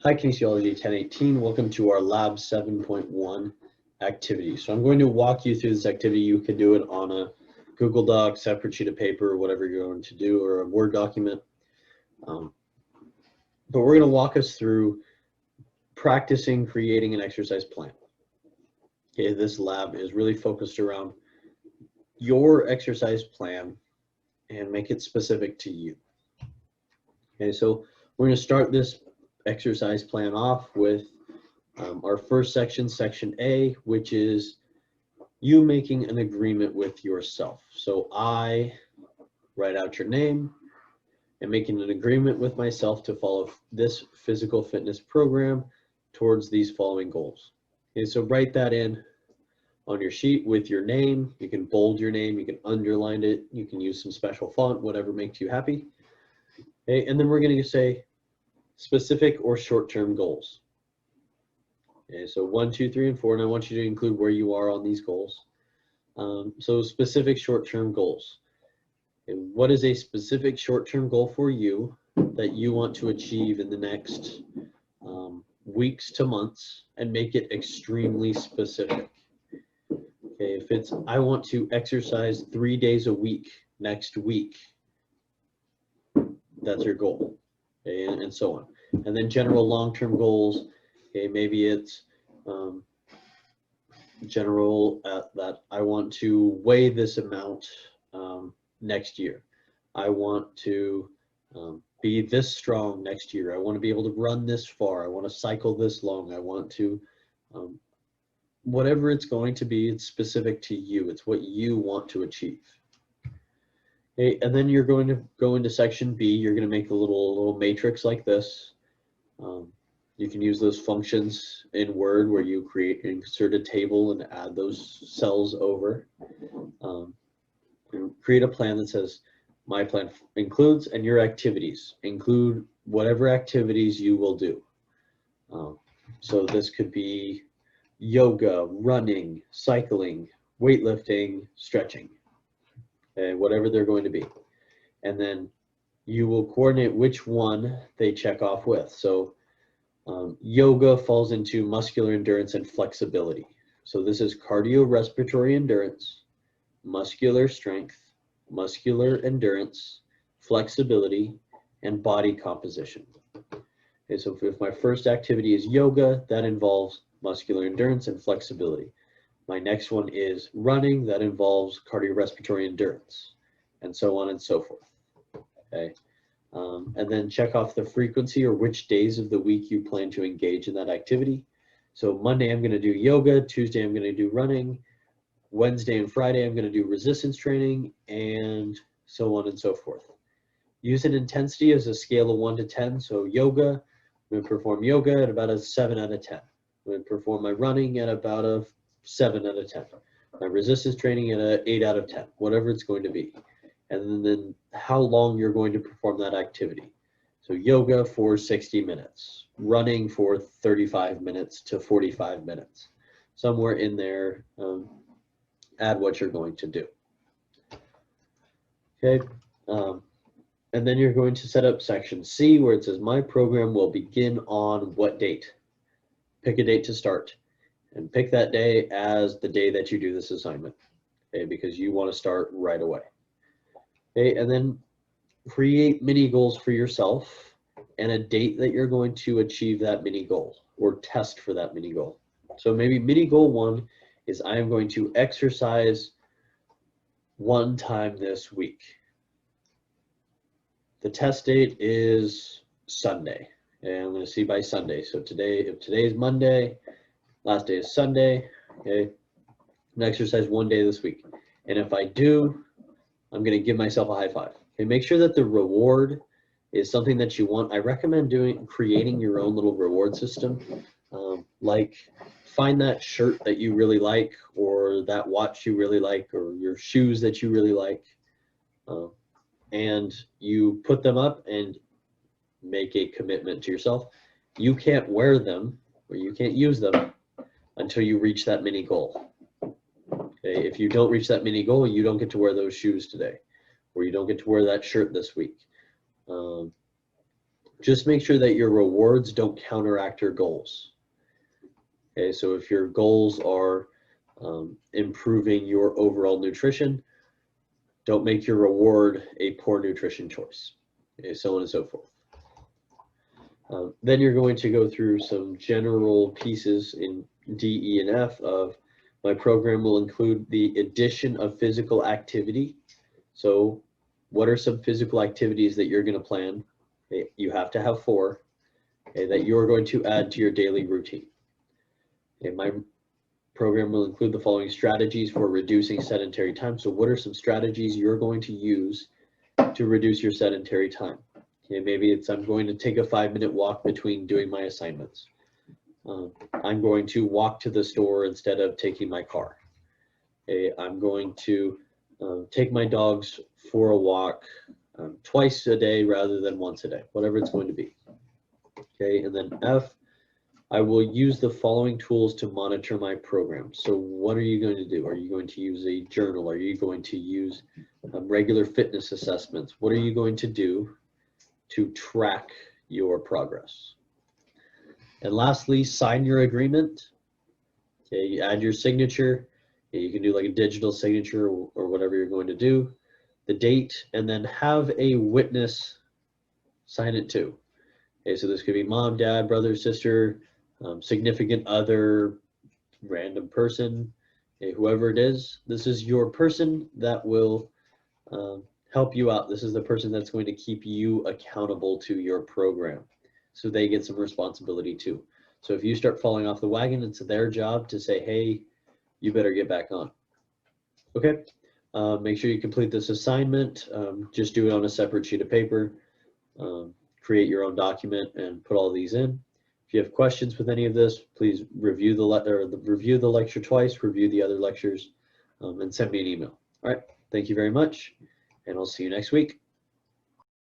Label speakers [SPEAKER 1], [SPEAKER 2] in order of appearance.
[SPEAKER 1] Hi, Kinesiology 1018. Welcome to our Lab 7.1 activity. So I'm going to walk you through this activity. You can do it on a Google Doc, separate sheet of paper, whatever you're going to do, or a Word document. But we're going to walk us through practicing creating an exercise plan. Okay, this lab is really focused around your exercise plan and make it specific to you. Okay, so we're going to start this exercise plan off with our first section, section A, which is you making an agreement with yourself. So I write out your name and making an agreement with myself to follow this physical fitness program towards these following goals. Okay, so write that in on your sheet with your name. You can bold your name, you can underline it, you can use some special font, whatever makes you happy. Okay, and then we're going to say specific or short-term goals. Okay, so 1, 2, 3, and 4, and I want you to include where you are on these goals. So specific short-term goals. Okay, what is a specific short-term goal for you that you want to achieve in the next weeks to months, and make it extremely specific. Okay, if it's I want to exercise 3 days a week next week, that's your goal. Okay, and so on. And then general long-term goals. Okay, maybe it's general that I want to weigh this amount next year. I want to be this strong next year. I want to be able to run this far. I want to cycle this long. I want to, whatever it's going to be, it's specific to you. It's what you want to achieve. Okay, and then you're going to go into section B. You're going to make a little matrix like this. You can use those functions in Word where you insert a table and add those cells over. Create a plan that says, my plan includes, and your activities include whatever activities you will do. So this could be yoga, running, cycling, weightlifting, stretching, okay, whatever they're going to be. And then you will coordinate which one they check off with. So yoga falls into muscular endurance and flexibility. So this is cardiorespiratory endurance, muscular strength, muscular endurance, flexibility, and body composition. Okay, so if my first activity is yoga, that involves muscular endurance and flexibility. My next one is running, that involves cardiorespiratory endurance, and so on and so forth. Okay. And then check off the frequency or which days of the week you plan to engage in that activity. So Monday, I'm going to do yoga. Tuesday, I'm going to do running. Wednesday and Friday, I'm going to do resistance training, and so on and so forth. Use an intensity as a scale of 1 to 10. So yoga, I'm going to perform yoga at about a 7 out of 10. I'm going to perform my running at about a 7 out of 10. My resistance training at an 8 out of 10, whatever it's going to be. And then how long you're going to perform that activity. So yoga for 60 minutes, running for 35 minutes to 45 minutes. Somewhere in there, add what you're going to do. Okay, and then you're going to set up section C where it says my program will begin on what date. Pick a date to start and pick that day as the day that you do this assignment, okay, because you want to start right away. Okay, and then create mini goals for yourself and a date that you're going to achieve that mini goal or test for that mini goal. So maybe mini goal 1 is I am going to exercise 1 time this week. The test date is Sunday, and I'm going to see by Sunday. So today, if today is Monday, last day is Sunday, okay, I'm exercise 1 day this week. And if I do, I'm going to give myself a high five. Okay, make sure that the reward is something that you want. I recommend creating your own little reward system. Like find that shirt that you really like, or that watch you really like, or your shoes that you really like, and you put them up and make a commitment to yourself. You can't wear them or you can't use them until you reach that mini goal. Okay, if you don't reach that mini goal, you don't get to wear those shoes today, or you don't get to wear that shirt this week. just make sure that your rewards don't counteract your goals. Okay, so if your goals are improving your overall nutrition, don't make your reward a poor nutrition choice, okay, so on and so forth. Then you're going to go through some general pieces in D, E, and F of my program will include the addition of physical activity. So what are some physical activities that you're going to plan? Okay, you have to have 4, okay, that you're going to add to your daily routine. Okay, my program will include the following strategies for reducing sedentary time. So what are some strategies you're going to use to reduce your sedentary time? Okay, maybe it's I'm going to take a 5-minute walk between doing my assignments. I'm going to walk to the store instead of taking my car. Okay, I'm going to take my dogs for a walk twice a day rather than once a day, whatever it's going to be. Okay, and then F, I will use the following tools to monitor my program. So what are you going to do? Are you going to use a journal? Are you going to use regular fitness assessments? What are you going to do to track your progress? And lastly, sign your agreement. Okay, you add your signature. Okay, you can do like a digital signature or whatever you're going to do, the date, and then have a witness sign it too. Okay, so this could be mom, dad, brother, sister, significant other, random person, okay, whoever it is. This is your person that will help you out. This is the person that's going to keep you accountable to your program. So they get some responsibility too. So if you start falling off the wagon, it's their job to say, hey, you better get back on. Okay, make sure you complete this assignment. Just do it on a separate sheet of paper. Create your own document and put all these in. If you have questions with any of this, please review the lecture twice, review the other lectures, and send me an email. All right, thank you very much, and I'll see you next week.